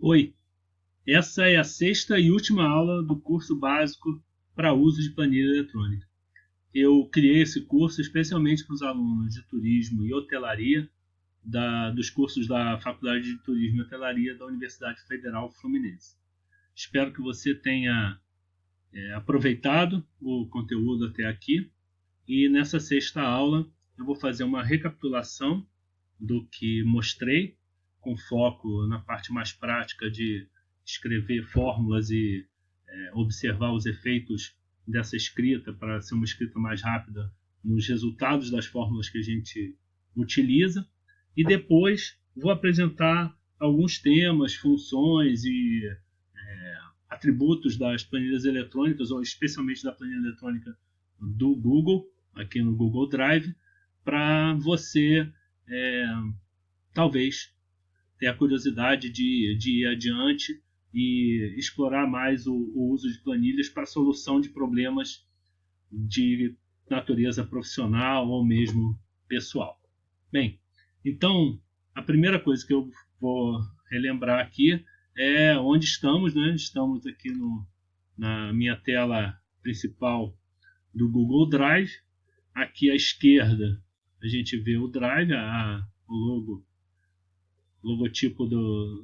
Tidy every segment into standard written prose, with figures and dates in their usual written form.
Oi, essa é a sexta e última aula do curso básico para uso de planilha eletrônica. Eu criei esse curso especialmente para os alunos de turismo e hotelaria dos cursos da Faculdade de Turismo e Hotelaria da Universidade Federal Fluminense. Espero que você tenha aproveitado o conteúdo até aqui e nessa sexta aula eu vou fazer uma recapitulação do que mostrei, com foco na parte mais prática de escrever fórmulas e observar os efeitos dessa escrita para ser uma escrita mais rápida nos resultados das fórmulas que a gente utiliza. E depois vou apresentar alguns temas, funções e atributos das planilhas eletrônicas, ou especialmente da planilha eletrônica do Google, aqui no Google Drive, para você talvez ter a curiosidade de ir adiante e explorar mais o uso de planilhas para a solução de problemas de natureza profissional ou mesmo pessoal. Bem, então a primeira coisa que eu vou relembrar aqui é onde estamos, né? Estamos aqui na minha tela principal do Google Drive. Aqui à esquerda a gente vê o Drive, o logotipo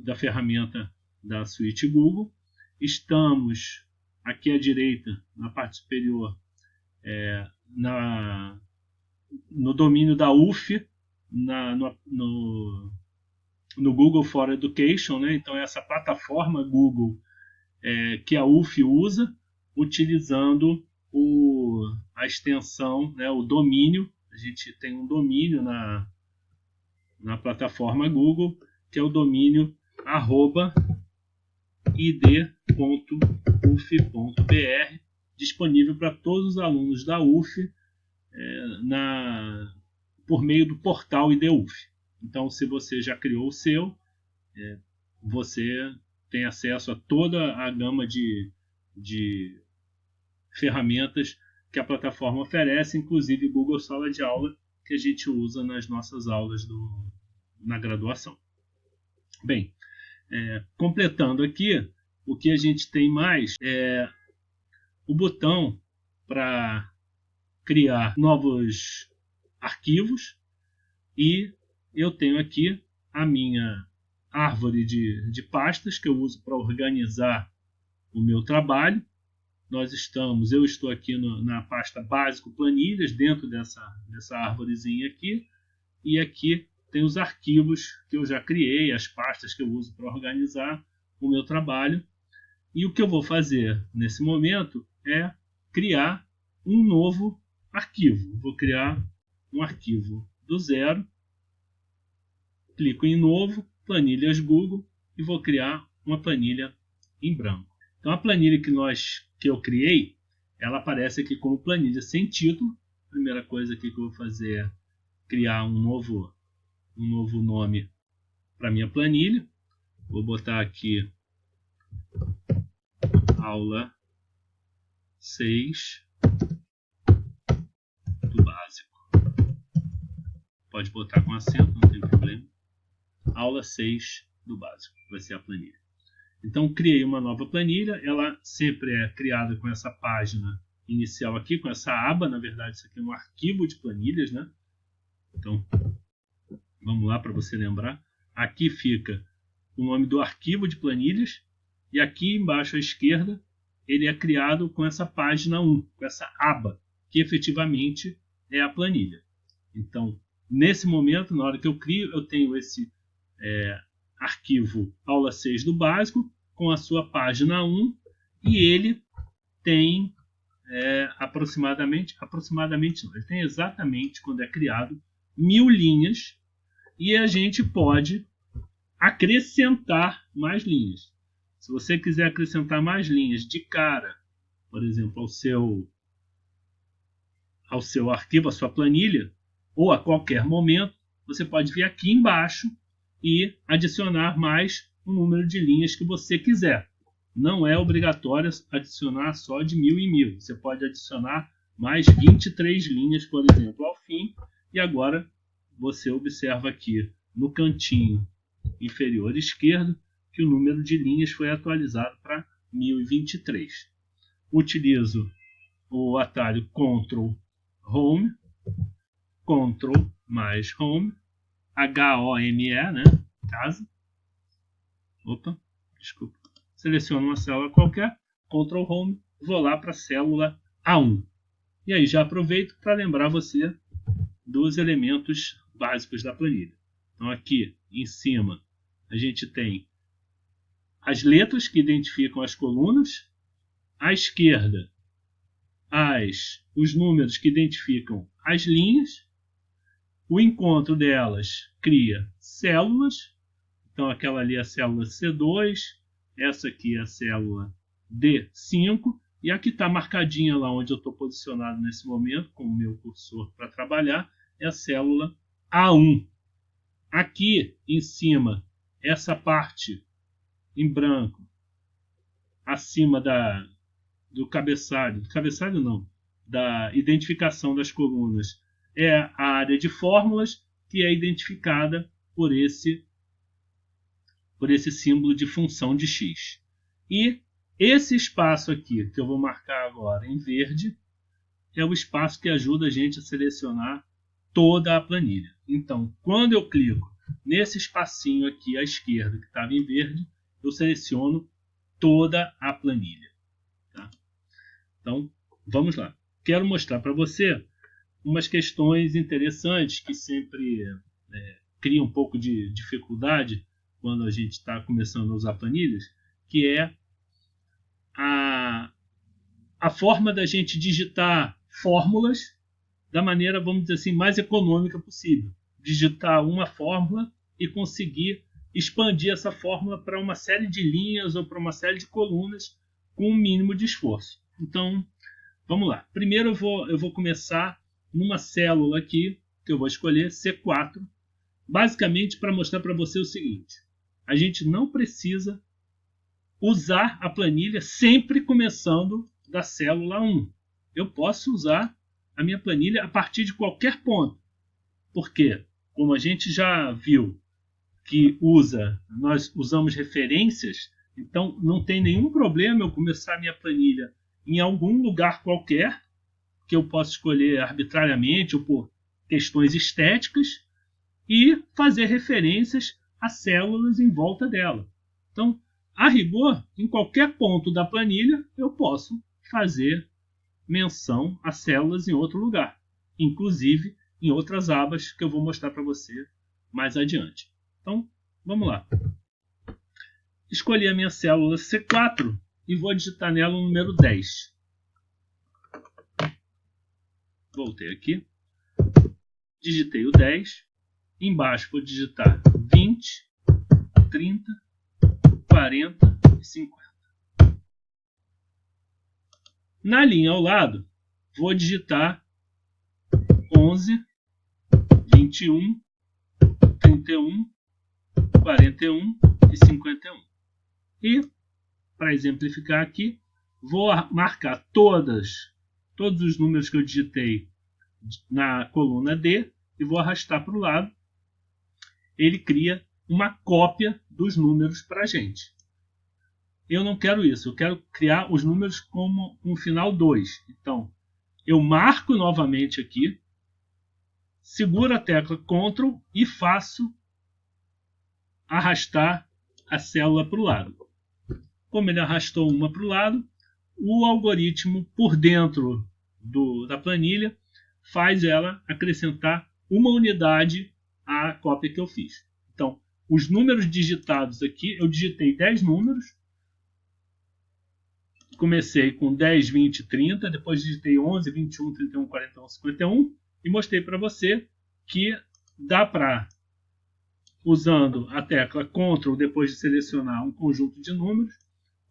da ferramenta da suíte Google. Estamos aqui à direita, na parte superior, no domínio da UF, no Google for Education, né? Então essa plataforma Google que a UF usa, utilizando a extensão, né, o domínio. A gente tem um domínio na plataforma Google, que é o domínio id.uf.br, disponível para todos os alunos da UF por meio do portal IDUF. Então, se você já criou o seu, você tem acesso a toda a gama de ferramentas que a plataforma oferece, inclusive o Google Sala de Aula, que a gente usa nas nossas aulas na graduação. Bem, completando aqui, o que a gente tem mais é o botão para criar novos arquivos, e eu tenho aqui a minha árvore de pastas que eu uso para organizar o meu trabalho. Eu estou aqui na pasta básico planilhas, dentro dessa árvorezinha aqui, e aqui tem os arquivos que eu já criei, as pastas que eu uso para organizar o meu trabalho. E o que eu vou fazer nesse momento é criar um novo arquivo. Vou criar um arquivo do zero, clico em novo, planilhas Google, e vou criar uma planilha em branco. Então a planilha que eu criei, ela aparece aqui como planilha sem título. A primeira coisa aqui que eu vou fazer é criar um novo nome para minha planilha. Vou botar aqui aula 6 do básico. Pode botar com acento, não tem problema. Aula 6 do básico vai ser a planilha. Então, criei uma nova planilha. Ela sempre é criada com essa página inicial aqui, com essa aba. Na verdade, isso aqui é um arquivo de planilhas, né? Então, vamos lá para você lembrar. Aqui fica o nome do arquivo de planilhas. E aqui embaixo à esquerda, ele é criado com essa página 1, com essa aba, que efetivamente é a planilha. Então, nesse momento, na hora que eu crio, eu tenho esse arquivo aula 6 do básico, com a sua página 1, e ele tem ele tem exatamente, quando é criado, 1000 linhas, e a gente pode acrescentar mais linhas. Se você quiser acrescentar mais linhas de cara, por exemplo, ao seu arquivo, à sua planilha, ou a qualquer momento, você pode vir aqui embaixo e adicionar mais o número de linhas que você quiser. Não é obrigatório adicionar só de 1000 em 1000. Você pode adicionar mais 23 linhas, por exemplo, ao fim. E agora você observa aqui no cantinho inferior esquerdo que o número de linhas foi atualizado para 1023. Utilizo o atalho Ctrl Home, Ctrl mais Home, HOME, né? Casa. Opa, desculpa. Seleciono uma célula qualquer, Ctrl Home, vou lá para a célula A1. E aí já aproveito para lembrar você dos elementos básicos da planilha. Então aqui em cima a gente tem as letras que identificam as colunas, à esquerda os números que identificam as linhas, o encontro delas cria células, então aquela ali é a célula C2, essa aqui é a célula D5, e a que está marcadinha lá onde eu estou posicionado nesse momento, com o meu cursor para trabalhar, é a célula A1. Aqui em cima, essa parte em branco, acima do cabeçalho não, da identificação das colunas, é a área de fórmulas, que é identificada por esse símbolo de função de x. E esse espaço aqui, que eu vou marcar agora em verde, é o espaço que ajuda a gente a selecionar toda a planilha. Então, quando eu clico nesse espacinho aqui à esquerda, que estava em verde, eu seleciono toda a planilha. Tá? Então, vamos lá. Quero mostrar para você umas questões interessantes que sempre criam um pouco de dificuldade quando a gente está começando a usar planilhas, que é a forma da gente digitar fórmulas da maneira, vamos dizer assim, mais econômica possível. Digitar uma fórmula e conseguir expandir essa fórmula para uma série de linhas ou para uma série de colunas com um mínimo de esforço. Então, vamos lá. Primeiro eu vou começar numa célula aqui, que eu vou escolher, C4, basicamente para mostrar para você o seguinte: a gente não precisa usar a planilha sempre começando da célula 1. Eu posso usar a minha planilha a partir de qualquer ponto. Porque, como a gente já viu que nós usamos referências, então não tem nenhum problema eu começar a minha planilha em algum lugar qualquer, que eu posso escolher arbitrariamente ou por questões estéticas, e fazer referências a células em volta dela. Então, a rigor, em qualquer ponto da planilha, eu posso fazer menção a células em outro lugar, inclusive em outras abas que eu vou mostrar para você mais adiante. Então, vamos lá. Escolhi a minha célula C4 e vou digitar nela o número 10. Voltei aqui. Digitei o 10. Embaixo vou digitar 20, 30, 40 e 50. Na linha ao lado, vou digitar 11, 21, 31, 41 e 51. E, para exemplificar aqui, vou marcar todos os números que eu digitei na coluna D e vou arrastar para o lado. Ele cria uma cópia dos números para a gente. Eu não quero isso, eu quero criar os números como um final 2. Então, eu marco novamente aqui, seguro a tecla Ctrl e faço arrastar a célula para o lado. Como ele arrastou uma para o lado, o algoritmo por dentro da planilha faz ela acrescentar uma unidade à cópia que eu fiz. Então, os números digitados aqui, eu digitei 10 números. Comecei com 10, 20, 30, depois digitei 11, 21, 31, 41, 51 e mostrei para você que dá para, usando a tecla Ctrl depois de selecionar um conjunto de números,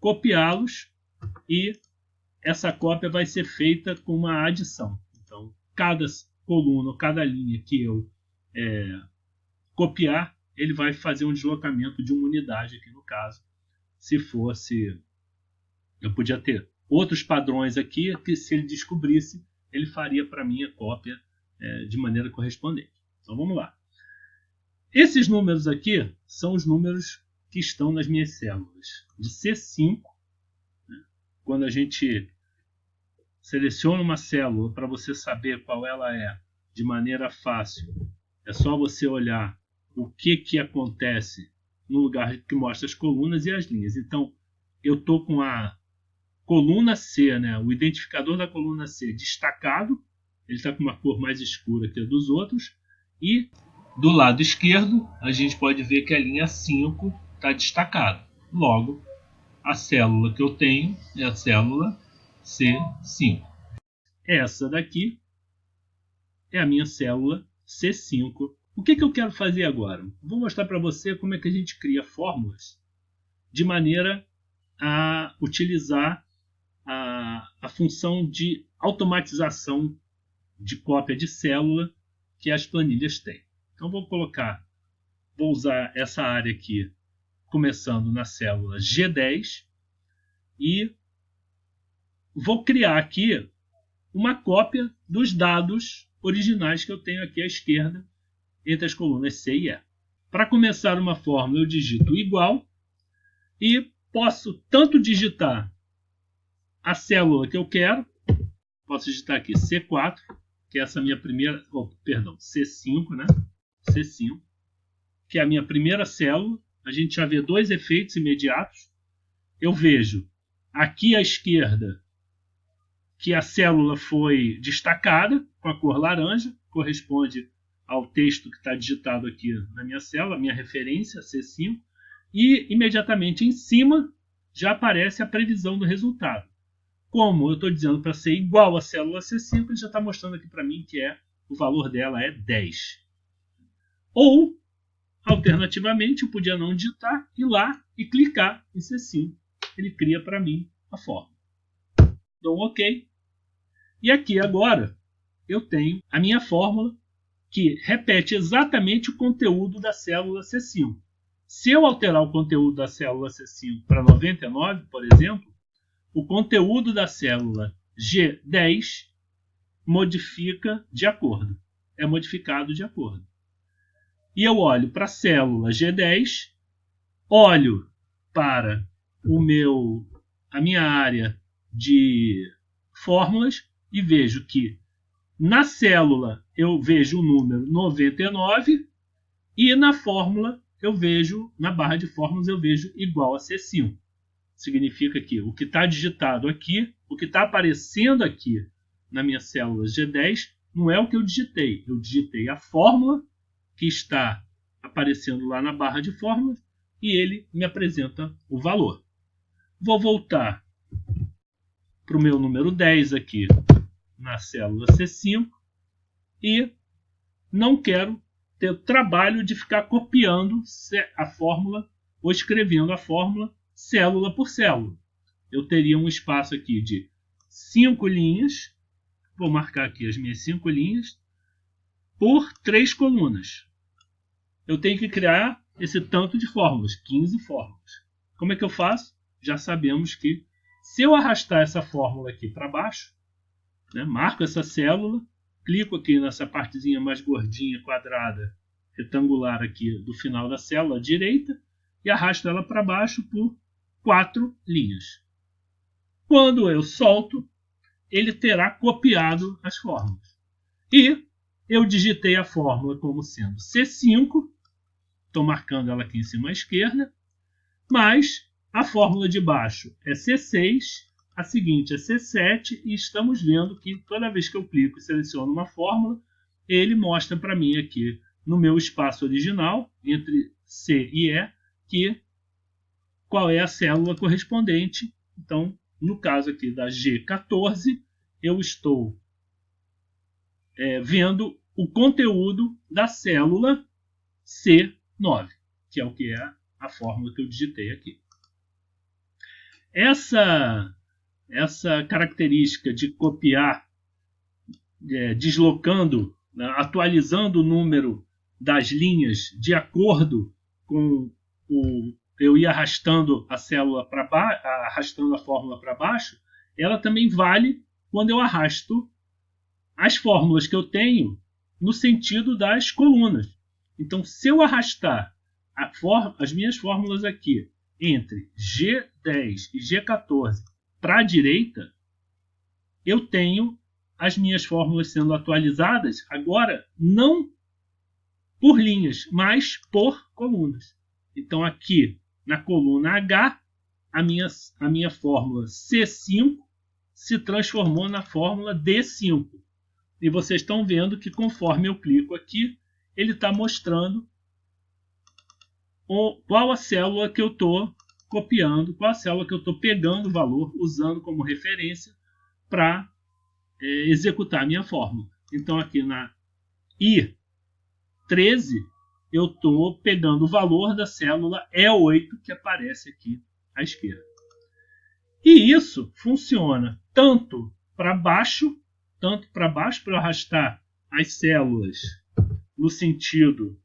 copiá-los e essa cópia vai ser feita com uma adição. Então, cada coluna, cada linha que eu copiar, ele vai fazer um deslocamento de uma unidade aqui no caso. Se fosse... Eu podia ter outros padrões aqui que, se ele descobrisse, ele faria para mim a cópia de maneira correspondente. Então vamos lá. Esses números aqui são os números que estão nas minhas células. De C5, né, quando a gente seleciona uma célula para você saber qual ela é de maneira fácil, é só você olhar o que acontece no lugar que mostra as colunas e as linhas. Então, eu estou com a coluna C, né, o identificador da coluna C destacado, ele está com uma cor mais escura que a dos outros, e do lado esquerdo a gente pode ver que a linha 5 está destacada. Logo, a célula que eu tenho é a célula C5. Essa daqui é a minha célula C5. O que eu quero fazer agora? Vou mostrar para você como é que a gente cria fórmulas de maneira a utilizar a função de automatização de cópia de célula que as planilhas têm. Então vou usar essa área aqui, começando na célula G10, e vou criar aqui uma cópia dos dados originais que eu tenho aqui à esquerda, entre as colunas C e E. Para começar uma fórmula, eu digito igual, e posso tanto digitar a célula que eu quero, posso digitar aqui C4, que é essa minha primeira, C5, né? C5, que é a minha primeira célula. A gente já vê dois efeitos imediatos. Eu vejo aqui à esquerda que a célula foi destacada com a cor laranja, corresponde ao texto que está digitado aqui na minha célula, a minha referência, C5, e imediatamente em cima já aparece a previsão do resultado. Como eu estou dizendo para ser igual à célula C5, ele já está mostrando aqui para mim que o valor dela é 10. Ou, alternativamente, eu podia não digitar, ir lá e clicar em C5. Ele cria para mim a fórmula. Dou um OK. E aqui agora eu tenho a minha fórmula que repete exatamente o conteúdo da célula C5. Se eu alterar o conteúdo da célula C5 para 99, por exemplo, o conteúdo da célula G10 modifica de acordo. É modificado de acordo. E eu olho para a célula G10, olho para a minha área de fórmulas e vejo que na célula eu vejo o número 99 e na fórmula na barra de fórmulas eu vejo igual a C5. Significa que o que está digitado aqui, o que está aparecendo aqui na minha célula G10, não é o que eu digitei. Eu digitei a fórmula que está aparecendo lá na barra de fórmulas e ele me apresenta o valor. Vou voltar para o meu número 10 aqui na célula C5 e não quero ter o trabalho de ficar copiando a fórmula ou escrevendo a fórmula célula por célula. Eu teria um espaço aqui de 5 linhas, vou marcar aqui as minhas 5 linhas, por 3 colunas. Eu tenho que criar esse tanto de fórmulas, 15 fórmulas. Como é que eu faço? Já sabemos que se eu arrastar essa fórmula aqui para baixo, né, marco essa célula, clico aqui nessa partezinha mais gordinha, quadrada, retangular aqui do final da célula à direita e arrasto ela para baixo por 4 linhas. Quando eu solto, ele terá copiado as fórmulas. E eu digitei a fórmula como sendo C5, estou marcando ela aqui em cima à esquerda, mas a fórmula de baixo é C6, a seguinte é C7, e estamos vendo que toda vez que eu clico e seleciono uma fórmula, ele mostra para mim aqui no meu espaço original, entre C e E, qual é a célula correspondente. Então, no caso aqui da G14, eu estou vendo o conteúdo da célula C9, que é a fórmula que eu digitei aqui. Essa característica de copiar, deslocando, né, atualizando o número das linhas de acordo com eu ir arrastando a célula para baixo, arrastando a fórmula para baixo, ela também vale quando eu arrasto as fórmulas que eu tenho no sentido das colunas. Então, se eu arrastar as minhas fórmulas aqui entre G10 e G14 para a direita, eu tenho as minhas fórmulas sendo atualizadas agora não por linhas, mas por colunas. Então aqui na coluna H, a minha fórmula C5 se transformou na fórmula D5. E vocês estão vendo que conforme eu clico aqui, ele está mostrando qual a célula que eu estou copiando, qual a célula que eu estou pegando o valor, usando como referência para executar a minha fórmula. Então aqui na I13, eu estou pegando o valor da célula E8 que aparece aqui à esquerda. E isso funciona tanto para baixo para eu arrastar as células no sentido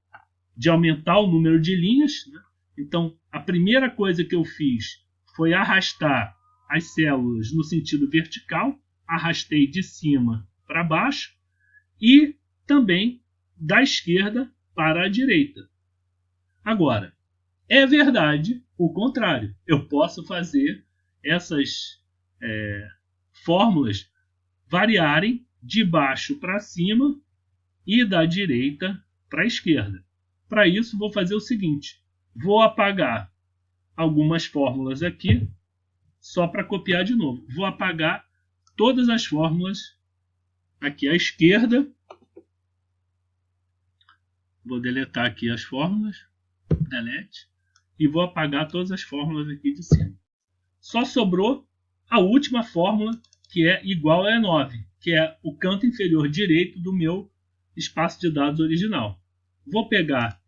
de aumentar o número de linhas, né? Então, a primeira coisa que eu fiz foi arrastar as células no sentido vertical, arrastei de cima para baixo e também da esquerda para a direita. Agora, é verdade o contrário. Eu posso fazer essas fórmulas variarem de baixo para cima e da direita para a esquerda. Para isso, vou fazer o seguinte. Vou apagar algumas fórmulas aqui, só para copiar de novo. Vou apagar todas as fórmulas aqui à esquerda. Vou deletar aqui as fórmulas. Delete. E vou apagar todas as fórmulas aqui de cima. Só sobrou a última fórmula, que é igual a E9, que é o canto inferior direito do meu espaço de dados original. Vou pegar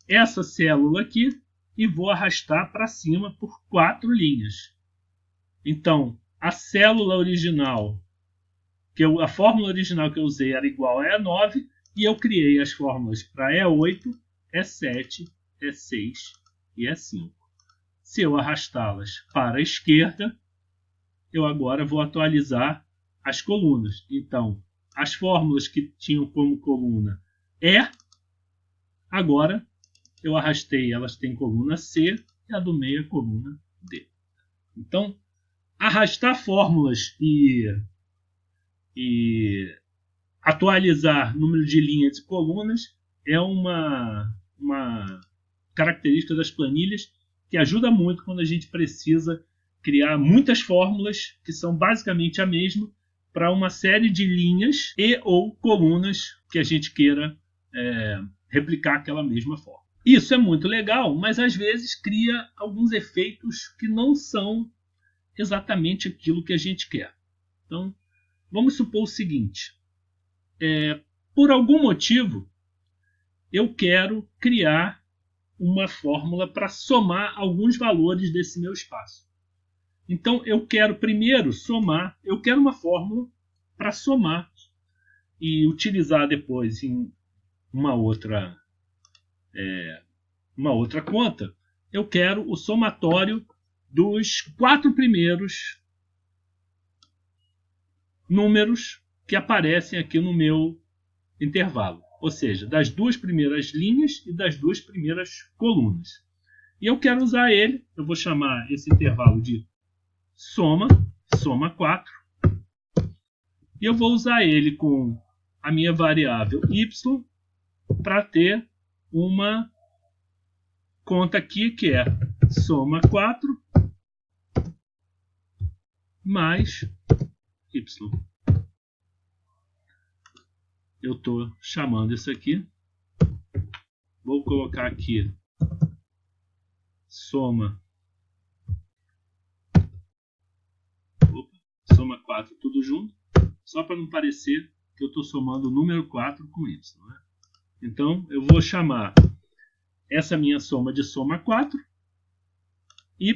essa célula aqui e vou arrastar para cima por 4 linhas. Então, a célula original, a fórmula original que eu usei era igual a E9, e eu criei as fórmulas para E8, E7, E6 e E5. Se eu arrastá-las para a esquerda, eu agora vou atualizar as colunas. Então, as fórmulas que tinham como coluna E, agora eu arrastei, elas têm coluna C e a do meio é coluna D. Então, arrastar fórmulas e atualizar número de linhas e colunas é uma característica das planilhas que ajuda muito quando a gente precisa criar muitas fórmulas que são basicamente a mesma para uma série de linhas e ou colunas que a gente queira replicar aquela mesma forma. Isso é muito legal, mas às vezes cria alguns efeitos que não são exatamente aquilo que a gente quer. Então, vamos supor o seguinte. Por algum motivo, eu quero criar uma fórmula para somar alguns valores desse meu espaço. Então, eu quero primeiro somar, eu quero uma fórmula para somar e utilizar depois em uma outra conta. Eu quero o somatório dos 4 primeiros números que aparecem aqui no meu intervalo. Ou seja, das 2 primeiras linhas e das 2 primeiras colunas. E eu quero usar ele, eu vou chamar esse intervalo de soma 4. E eu vou usar ele com a minha variável y para ter uma conta aqui que é soma 4 mais y. Eu estou chamando isso aqui. Vou colocar aqui soma 4 tudo junto, só para não parecer que eu estou somando o número 4 com y. Né? Então, eu vou chamar essa minha soma de soma 4, y,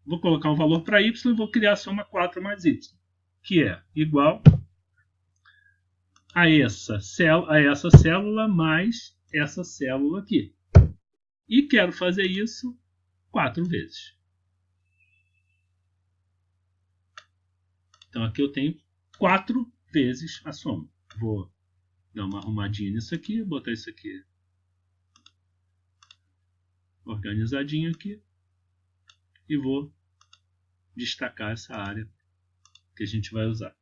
vou colocar um valor para y e vou criar a soma 4 mais y, que é igual a essa célula mais essa célula aqui. E quero fazer isso 4 vezes. Então aqui eu tenho 4 vezes a soma. Vou dar uma arrumadinha nisso aqui, botar isso aqui organizadinho aqui e vou destacar essa área que a gente vai usar.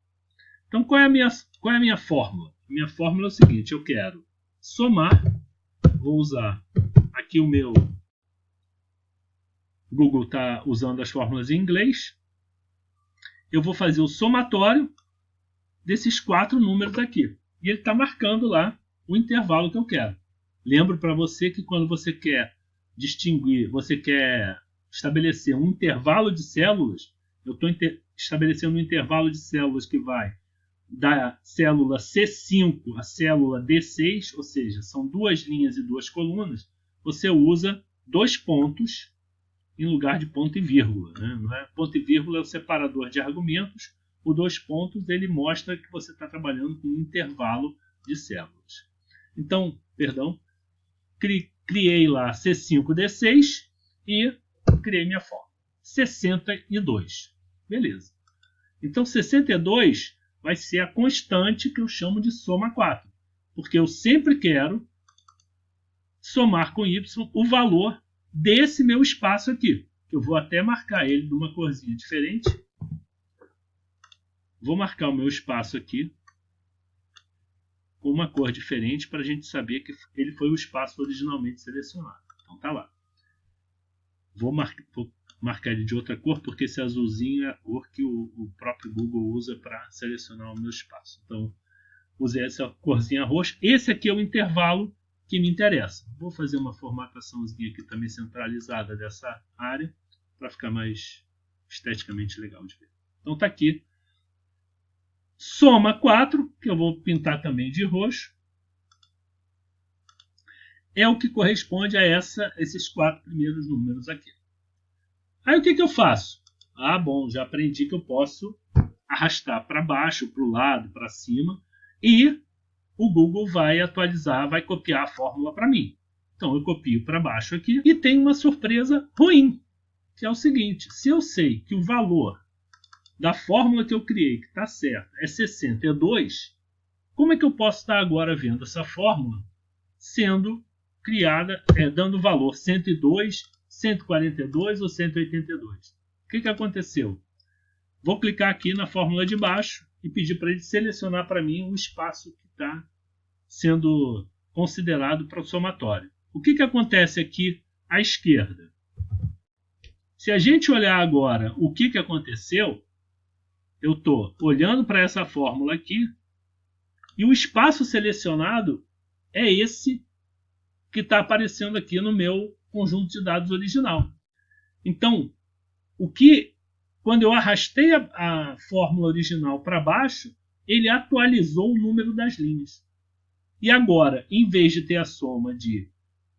Então, qual é a minha fórmula? Minha fórmula é o seguinte: eu quero somar, vou usar aqui o meu Google está usando as fórmulas em inglês. Eu vou fazer o somatório desses 4 números aqui. E ele está marcando lá o intervalo que eu quero. Lembro para você que quando você quer distinguir, você quer estabelecer um intervalo de células, eu estou estabelecendo um intervalo de células que vai da célula C5 à célula D6, ou seja, são 2 linhas e 2 colunas, você usa 2 pontos em lugar de ponto e vírgula. Né? Não é? Ponto e vírgula é o separador de argumentos. O 2 pontos ele mostra que você está trabalhando com um intervalo de células. Então, criei lá C5D6 e criei minha fórmula. 62. Beleza. Então, 62 vai ser a constante que eu chamo de soma 4. Porque eu sempre quero somar com y o valor desse meu espaço aqui. Eu vou até marcar ele de uma corzinha diferente. Vou marcar o meu espaço aqui com uma cor diferente para a gente saber que ele foi o espaço originalmente selecionado. Então tá lá. Vou marcar ele de outra cor porque esse azulzinho é a cor que o próprio Google usa para selecionar o meu espaço. Então usei essa corzinha roxa. Esse aqui é o intervalo que me interessa. Vou fazer uma formataçãozinha aqui também centralizada dessa área para ficar mais esteticamente legal de ver. Então tá aqui. Soma 4, que eu vou pintar também de roxo, é o que corresponde a esses 4 primeiros números aqui. Aí o que eu faço? Ah, bom, já aprendi que eu posso arrastar para baixo, para o lado, para cima, e o Google vai atualizar, vai copiar a fórmula para mim. Então eu copio para baixo aqui e tem uma surpresa ruim, que é o seguinte: se eu sei que o valor da fórmula que eu criei, que está certa, é 62, como é que eu posso estar agora vendo essa fórmula sendo criada, dando valor 102, 142 ou 182? O que aconteceu? Vou clicar aqui na fórmula de baixo e pedir para ele selecionar para mim o espaço que está sendo considerado para o somatório. O que acontece aqui à esquerda? Se a gente olhar agora o que aconteceu, eu estou olhando para essa fórmula aqui e o espaço selecionado é esse que está aparecendo aqui no meu conjunto de dados original. Então, quando eu arrastei a fórmula original para baixo, ele atualizou o número das linhas. E agora, em vez de ter a soma de,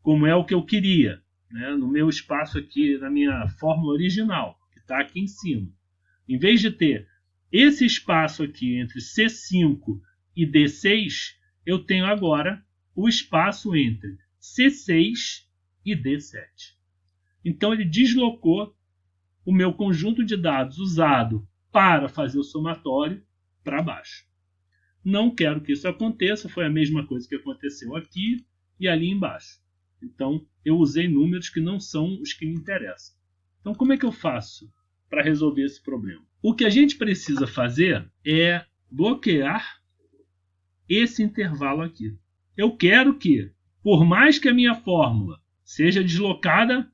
como é o que eu queria, né, no meu espaço aqui, na minha fórmula original, que está aqui em cima, em vez de ter esse espaço aqui entre C5 e D6, eu tenho agora o espaço entre C6 e D7. Então ele deslocou o meu conjunto de dados usado para fazer o somatório para baixo. Não quero que isso aconteça, foi a mesma coisa que aconteceu aqui e ali embaixo. Então eu usei números que não são os que me interessam. Então como é que eu faço para resolver esse problema? O que a gente precisa fazer é bloquear esse intervalo aqui. Eu quero que, por mais que a minha fórmula seja deslocada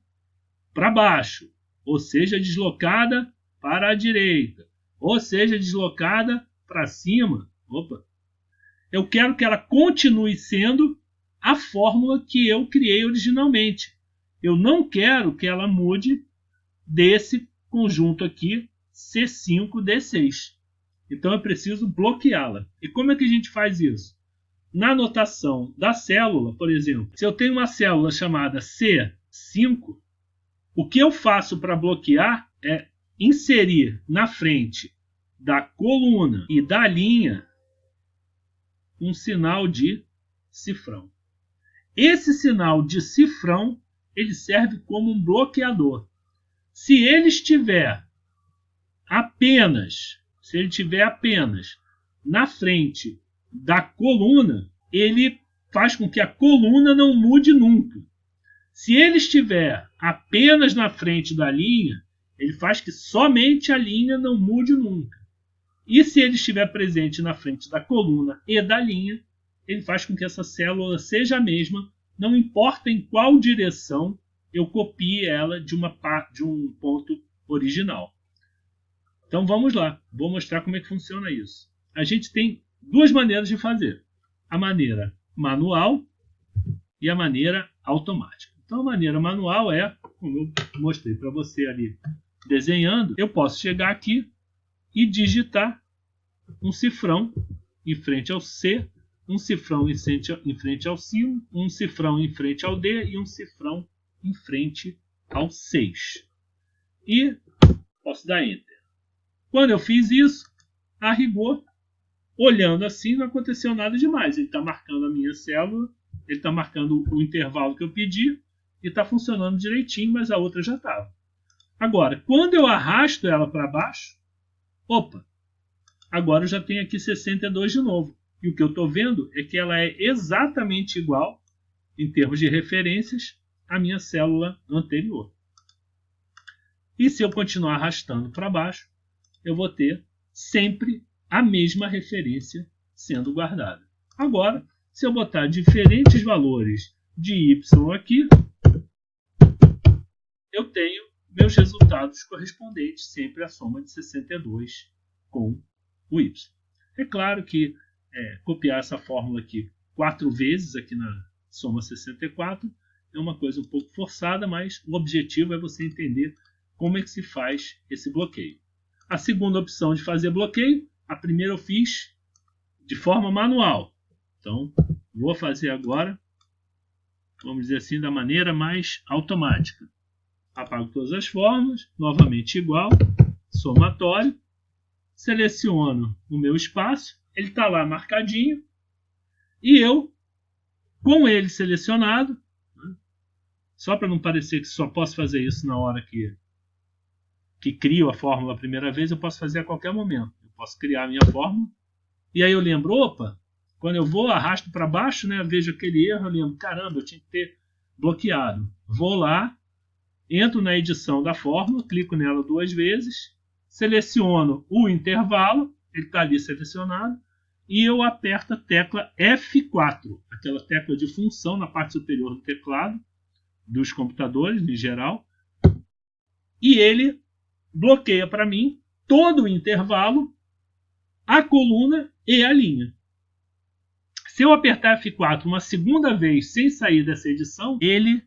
para baixo, ou seja deslocada para a direita, ou seja deslocada para cima, eu quero que ela continue sendo a fórmula que eu criei originalmente. Eu não quero que ela mude desse conjunto aqui, C5D6. Então eu preciso bloqueá-la. E como é que a gente faz isso? Na notação da célula, por exemplo, se eu tenho uma célula chamada C5, o que eu faço para bloquear é inserir na frente da coluna e da linha um sinal de cifrão. Esse sinal de cifrão ele serve como um bloqueador. Se ele estiver apenas na frente da coluna, ele faz com que a coluna não mude nunca. Se ele estiver apenas na frente da linha, ele faz que somente a linha não mude nunca. E se ele estiver presente na frente da coluna e da linha, ele faz com que essa célula seja a mesma, não importa em qual direção eu copie ela de um ponto original. Então vamos lá, vou mostrar como é que funciona isso. A gente tem duas maneiras de fazer. A maneira manual e a maneira automática. Então a maneira manual é, como eu mostrei para você ali desenhando, eu posso chegar aqui e digitar um cifrão em frente ao C, um cifrão em frente ao 5, um cifrão em frente ao D e um cifrão em frente ao 6. E posso dar Enter. Quando eu fiz isso, a rigor, olhando assim, não aconteceu nada demais. Ele está marcando a minha célula, ele está marcando o intervalo que eu pedi e está funcionando direitinho, mas a outra já estava. Agora, quando eu arrasto ela para baixo, opa, agora eu já tenho aqui 62 de novo. E o que eu estou vendo é que ela é exatamente igual, em termos de referências, à minha célula anterior. E se eu continuar arrastando para baixo, eu vou ter sempre a mesma referência sendo guardada. Agora, se eu botar diferentes valores de y aqui, eu tenho meus resultados correspondentes sempre à soma de 62 com o y. É claro que copiar essa fórmula aqui 4 vezes aqui na soma 64 é uma coisa um pouco forçada, mas o objetivo é você entender como é que se faz esse bloqueio. A segunda opção de fazer bloqueio, a primeira eu fiz de forma manual. Então, vou fazer agora, vamos dizer assim, da maneira mais automática. Apago todas as fórmulas, novamente igual, somatório, seleciono o meu espaço, ele está lá marcadinho, e eu, com ele selecionado, né, só para não parecer que só posso fazer isso na hora que crio a fórmula a primeira vez, eu posso fazer a qualquer momento. Eu posso criar a minha fórmula, e aí eu lembro, opa, quando eu vou, arrasto para baixo, né, vejo aquele erro, eu lembro, caramba, eu tinha que ter bloqueado. Vou lá, entro na edição da fórmula, clico nela 2 vezes, seleciono o intervalo, ele está ali selecionado, e eu aperto a tecla F4, aquela tecla de função na parte superior do teclado, dos computadores em geral, e ele bloqueia para mim todo o intervalo, a coluna e a linha. Se eu apertar F4 uma segunda vez sem sair dessa edição, ele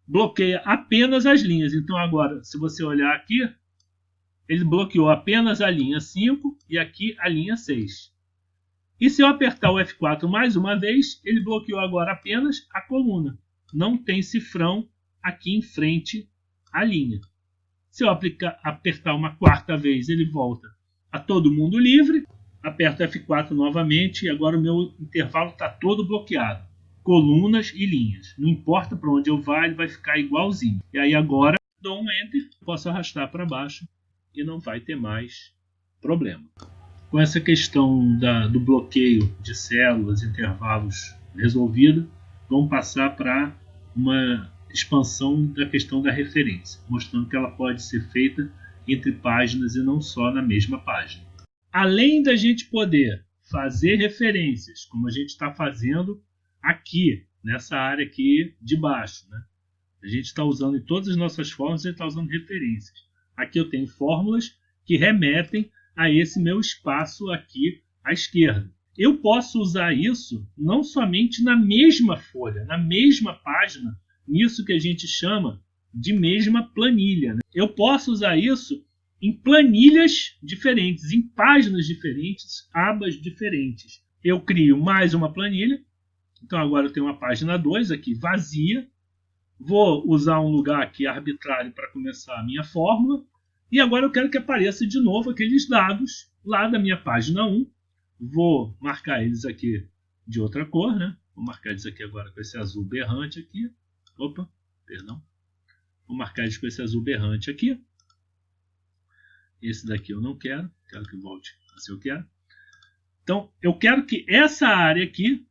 bloqueia apenas as linhas. Então agora, se você olhar aqui, ele bloqueou apenas a linha 5 e aqui a linha 6. E se eu apertar o F4 mais uma vez, ele bloqueou agora apenas a coluna. Não tem cifrão aqui em frente à linha. Se eu apertar uma quarta vez, ele volta a todo mundo livre. Aperto F4 novamente e agora o meu intervalo está todo bloqueado. Colunas e linhas. Não importa para onde eu vá, ele vai ficar igualzinho. E aí agora dou um Enter, posso arrastar para baixo e não vai ter mais problema. Com essa questão do bloqueio de células, intervalos resolvida, vamos passar para uma expansão da questão da referência, mostrando que ela pode ser feita entre páginas e não só na mesma página. Além da gente poder fazer referências, como a gente está fazendo aqui, nessa área aqui de baixo, né? A gente está usando em todas as nossas fórmulas, a gente está usando referências. Aqui eu tenho fórmulas que remetem a esse meu espaço aqui à esquerda. Eu posso usar isso não somente na mesma folha, na mesma página, nisso que a gente chama de mesma planilha, né? Eu posso usar isso em planilhas diferentes, em páginas diferentes, abas diferentes. Eu crio mais uma planilha. Então agora eu tenho uma página 2 aqui vazia. Vou usar um lugar aqui arbitrário para começar a minha fórmula. E agora eu quero que apareça de novo aqueles dados lá da minha página 1. Vou marcar eles aqui de outra cor, né? Vou marcar eles aqui agora com esse azul berrante aqui. Opa, perdão. Vou marcar eles com esse azul berrante aqui. Esse daqui eu não quero. Quero que volte assim eu quero. Então, eu quero que essa área aqui,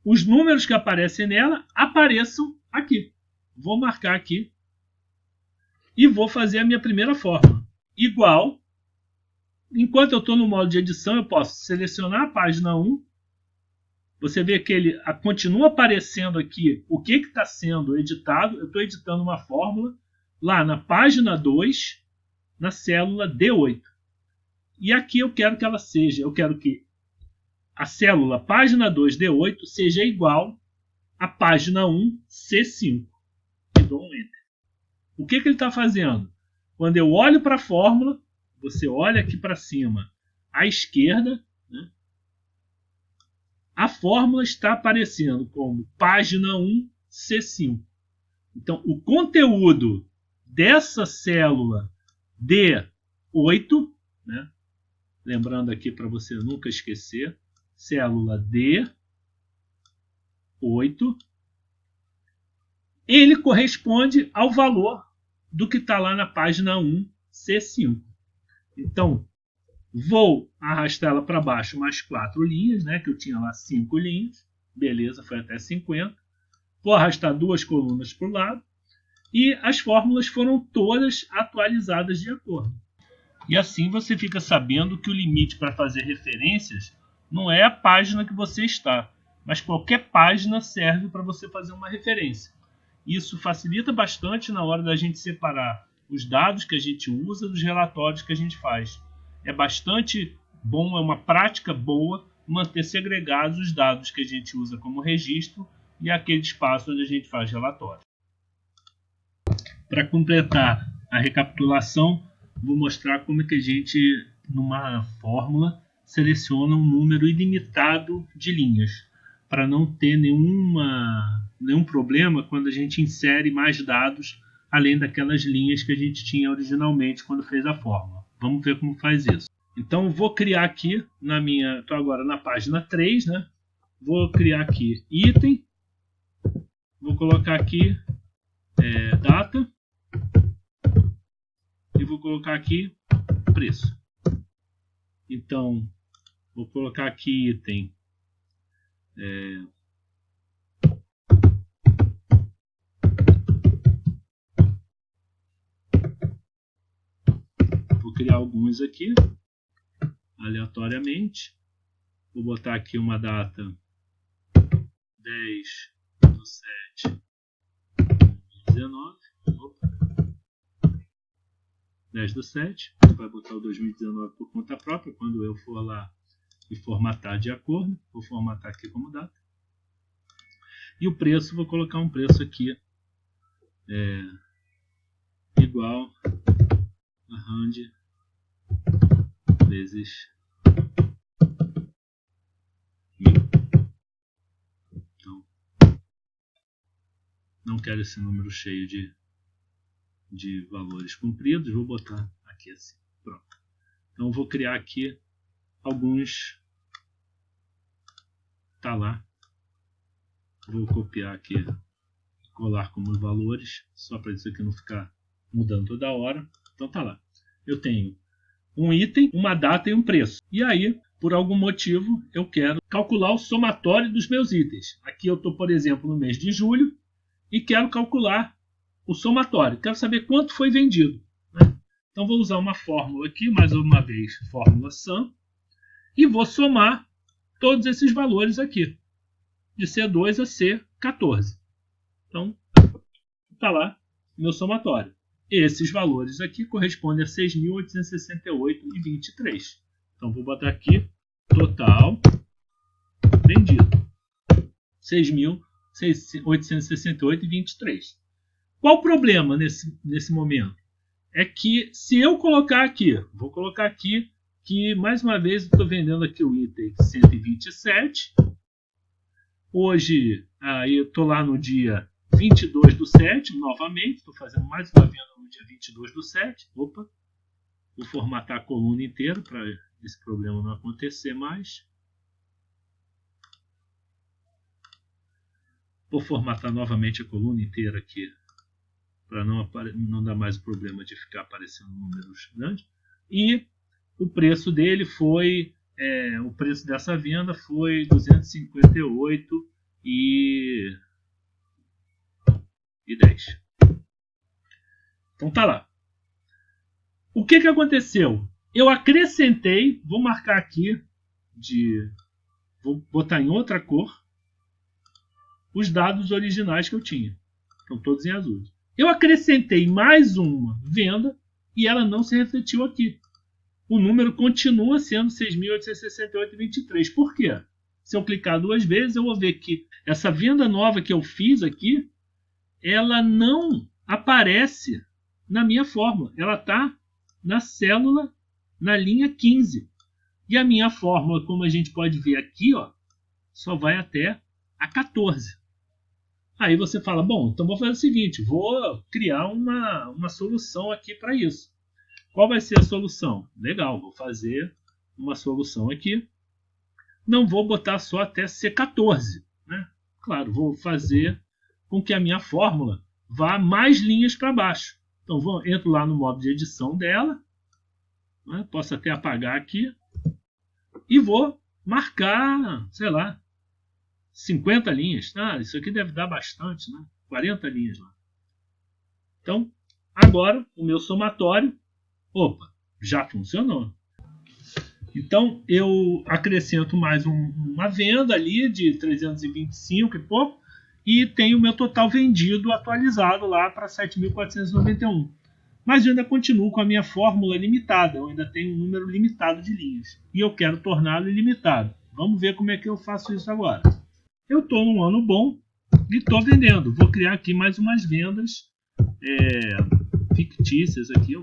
os números que aparecem nela, apareçam aqui. Vou marcar aqui e vou fazer a minha primeira fórmula. Igual, enquanto eu estou no modo de edição, eu posso selecionar a página 1. Você vê que ele continua aparecendo aqui o que está sendo editado. Eu estou editando uma fórmula lá na página 2, na célula D8. E aqui eu quero que ela seja, eu quero que a célula página 2, D8, seja igual à página 1, C5. E dou um Enter. O que ele está fazendo? Quando eu olho para a fórmula, você olha aqui para cima à esquerda, né? A fórmula está aparecendo como página 1, C5. Então, o conteúdo dessa célula D8, né? Lembrando aqui para você nunca esquecer, célula D8, ele corresponde ao valor do que está lá na página 1, C5. Então, vou arrastar ela para baixo mais 4 linhas, né, que eu tinha lá 5 linhas. Beleza, foi até 50. Vou arrastar 2 colunas para o lado. E as fórmulas foram todas atualizadas de acordo. E assim você fica sabendo que o limite para fazer referências não é a página que você está, mas qualquer página serve para você fazer uma referência. Isso facilita bastante na hora da gente separar os dados que a gente usa dos relatórios que a gente faz. É bastante bom, é uma prática boa manter segregados os dados que a gente usa como registro e aquele espaço onde a gente faz relatório. Para completar a recapitulação, vou mostrar como é que a gente, numa fórmula, seleciona um número ilimitado de linhas, para não ter nenhum problema quando a gente insere mais dados além daquelas linhas que a gente tinha originalmente quando fez a fórmula. Vamos ver como faz isso. Então, vou criar aqui, estou agora na página 3, né? Vou criar aqui item, vou colocar aqui data, e vou colocar aqui preço. Então, vou colocar aqui item vou criar alguns aqui aleatoriamente. Vou botar aqui uma data 10/7/2019. 10/7. Vai botar o 2019 por conta própria. Quando eu for lá e formatar de acordo, vou formatar aqui como data. E o preço, vou colocar um preço aqui igual a rand vezes 1000. Então, não quero esse número cheio de valores compridos, vou botar aqui assim. Pronto. Então, vou criar aqui alguns. Tá lá. Vou copiar aqui, colar como valores, só para isso aqui não ficar mudando toda hora. Então tá lá. Eu tenho um item, uma data e um preço. E aí, por algum motivo, eu quero calcular o somatório dos meus itens. Aqui eu estou, por exemplo, no mês de julho e quero calcular o somatório. Quero saber quanto foi vendido, né? Então vou usar uma fórmula aqui, mais uma vez, fórmula sum, e vou somar todos esses valores aqui, de C2 a C14. Então, está lá meu somatório. Esses valores aqui correspondem a 6.868,23. Então, vou botar aqui total vendido. 6.868,23. Qual o problema nesse momento? É que se eu colocar aqui, vou colocar aqui que mais uma vez eu estou vendendo aqui o item 127. Hoje, eu estou lá no dia 22/7, novamente, estou fazendo mais uma venda no dia 22/7. Opa, vou formatar a coluna inteira para esse problema não acontecer mais. Vou formatar novamente a coluna inteira aqui, para não dar mais o problema de ficar aparecendo números grandes. E o preço dele foi, o preço dessa venda foi 258,90. 1.210. Então tá lá. O que aconteceu? Eu acrescentei, vou marcar aqui, vou botar em outra cor, os dados originais que eu tinha. Estão todos em azul. Eu acrescentei mais uma venda e ela não se refletiu aqui. O número continua sendo 6.868,23. Por quê? Se eu clicar duas vezes, eu vou ver que essa venda nova que eu fiz aqui, ela não aparece na minha fórmula. Ela está na célula, na linha 15. E a minha fórmula, como a gente pode ver aqui, ó, só vai até a 14. Aí você fala, bom, então vou fazer o seguinte, vou criar uma solução aqui para isso. Qual vai ser a solução? Legal, vou fazer uma solução aqui. Não vou botar só até C14. Né? Claro, vou fazer com que a minha fórmula vá mais linhas para baixo. Então, entro lá no modo de edição dela. Né? Posso até apagar aqui. E vou marcar, sei lá, 50 linhas. Ah, isso aqui deve dar bastante, né? 40 linhas lá. Então, agora, o meu somatório, opa, já funcionou. Então, eu acrescento mais uma venda ali de 325 e pouco e tenho o meu total vendido atualizado lá para 7.491. Mas eu ainda continuo com a minha fórmula limitada, eu ainda tenho um número limitado de linhas e eu quero torná-lo ilimitado. Vamos ver como é que eu faço isso agora. Eu estou num ano bom e estou vendendo. Vou criar aqui mais umas vendas fictícias aqui.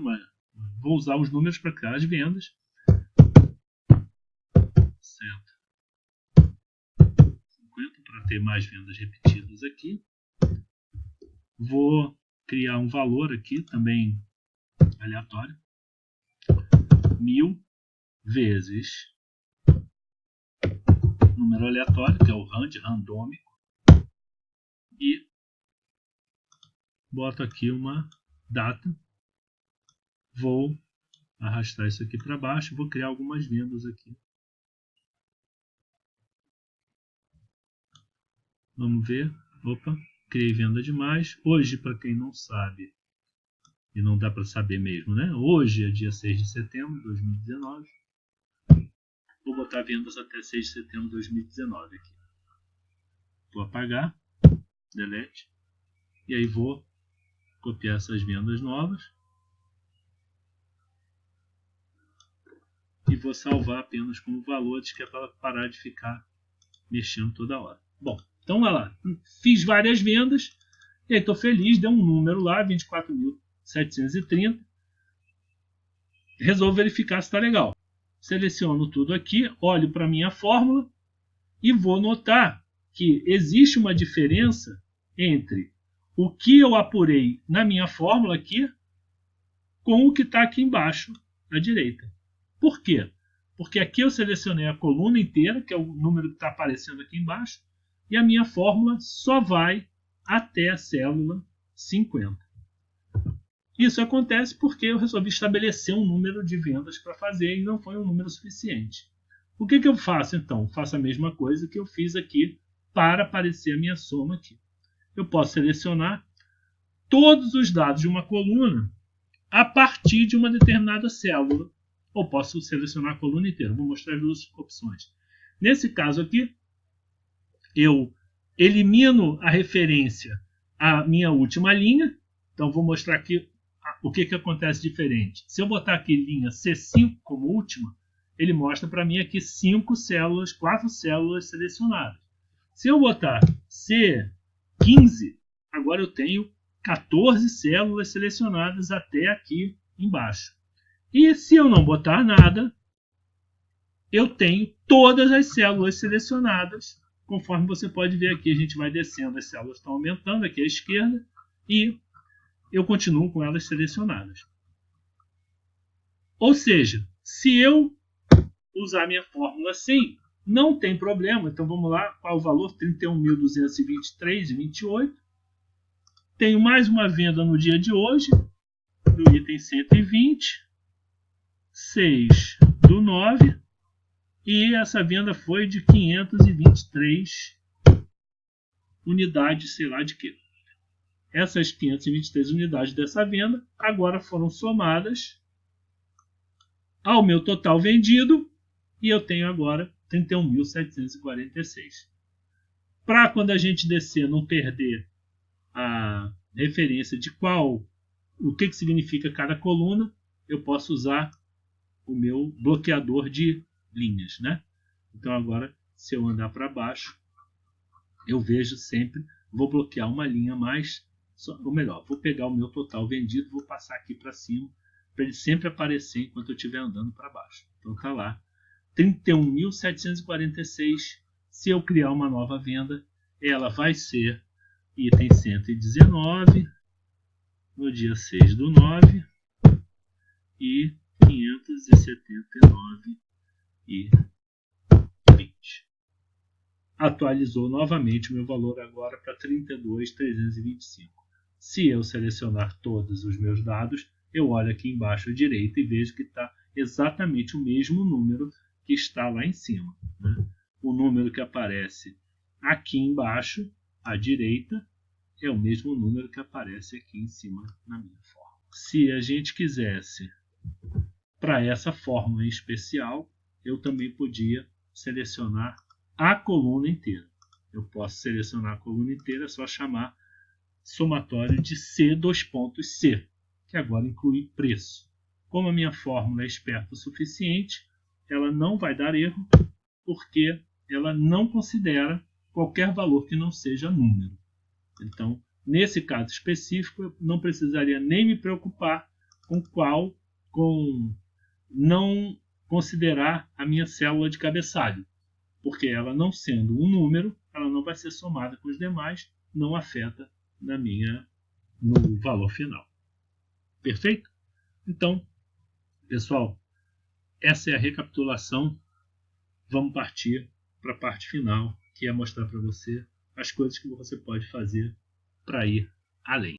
Vou usar os números para criar as vendas. Certo. 50 para ter mais vendas repetidas aqui. Vou criar um valor aqui também aleatório. 1000 vezes número aleatório, que é o randômico. E boto aqui uma data. Vou arrastar isso aqui para baixo. Vou criar algumas vendas aqui. Vamos ver. Opa, criei venda demais. Hoje, para quem não sabe, e não dá para saber mesmo, né? Hoje é dia 6 de setembro de 2019. Vou botar vendas até 6 de setembro de 2019 aqui. Vou apagar. Delete. E aí vou copiar essas vendas novas. E vou salvar apenas como valores, que é para parar de ficar mexendo toda hora. Bom, então olha lá. Fiz várias vendas. E aí estou feliz. Deu um número lá, 24.730. Resolvo verificar se está legal. Seleciono tudo aqui. Olho para a minha fórmula. E vou notar que existe uma diferença entre o que eu apurei na minha fórmula aqui com o que está aqui embaixo à direita. Por quê? Porque aqui eu selecionei a coluna inteira, que é o número que está aparecendo aqui embaixo, e a minha fórmula só vai até a célula 50. Isso acontece porque eu resolvi estabelecer um número de vendas para fazer e não foi um número suficiente. O que eu faço então? Faço a mesma coisa que eu fiz aqui para aparecer a minha soma aqui. Eu posso selecionar todos os dados de uma coluna a partir de uma determinada célula. Ou posso selecionar a coluna inteira. Vou mostrar as duas opções. Nesse caso aqui, eu elimino a referência à minha última linha. Então, vou mostrar aqui o que acontece diferente. Se eu botar aqui linha C5 como última, ele mostra para mim aqui 4 células selecionadas. Se eu botar C15, agora eu tenho 14 células selecionadas até aqui embaixo. E se eu não botar nada, eu tenho todas as células selecionadas. Conforme você pode ver aqui, a gente vai descendo, as células estão aumentando aqui à esquerda e eu continuo com elas selecionadas. Ou seja, se eu usar minha fórmula assim, não tem problema. Então vamos lá, qual é o valor? 31.223,28. Tenho mais uma venda no dia de hoje, do item 120. 6 do 9 e essa venda foi de 523 unidades, sei lá de quê. essas 523 unidades dessa venda agora foram somadas ao meu total vendido e eu tenho agora 31.746. Para quando a gente descer não perder a referência de o que significa cada coluna, eu posso usar o meu bloqueador de linhas, né? Então agora, se eu andar para baixo, eu vejo sempre, vou bloquear uma linha mais, ou melhor, vou pegar o meu total vendido, vou passar aqui para cima, para ele sempre aparecer enquanto eu estiver andando para baixo. Então está lá, 31.746. Se eu criar uma nova venda, ela vai ser item 119, no dia 6/9, e 579,20. Atualizou novamente o meu valor agora para 32.325. Se eu selecionar todos os meus dados, eu olho aqui embaixo à direita e vejo que está exatamente o mesmo número que está lá em cima, né? O número que aparece aqui embaixo à direita é o mesmo número que aparece aqui em cima na minha fórmula. Se a gente quisesse, para essa fórmula em especial, eu também podia selecionar a coluna inteira. Eu posso selecionar a coluna inteira, é só chamar somatório de C2.C, que agora inclui preço. Como a minha fórmula é esperta o suficiente, ela não vai dar erro, porque ela não considera qualquer valor que não seja número. Então, nesse caso específico, eu não precisaria nem me preocupar com não considerar a minha célula de cabeçalho, porque ela não sendo um número, ela não vai ser somada com os demais, não afeta no valor final. Perfeito? Então, pessoal, essa é a recapitulação. Vamos partir para a parte final, que é mostrar para você as coisas que você pode fazer para ir além.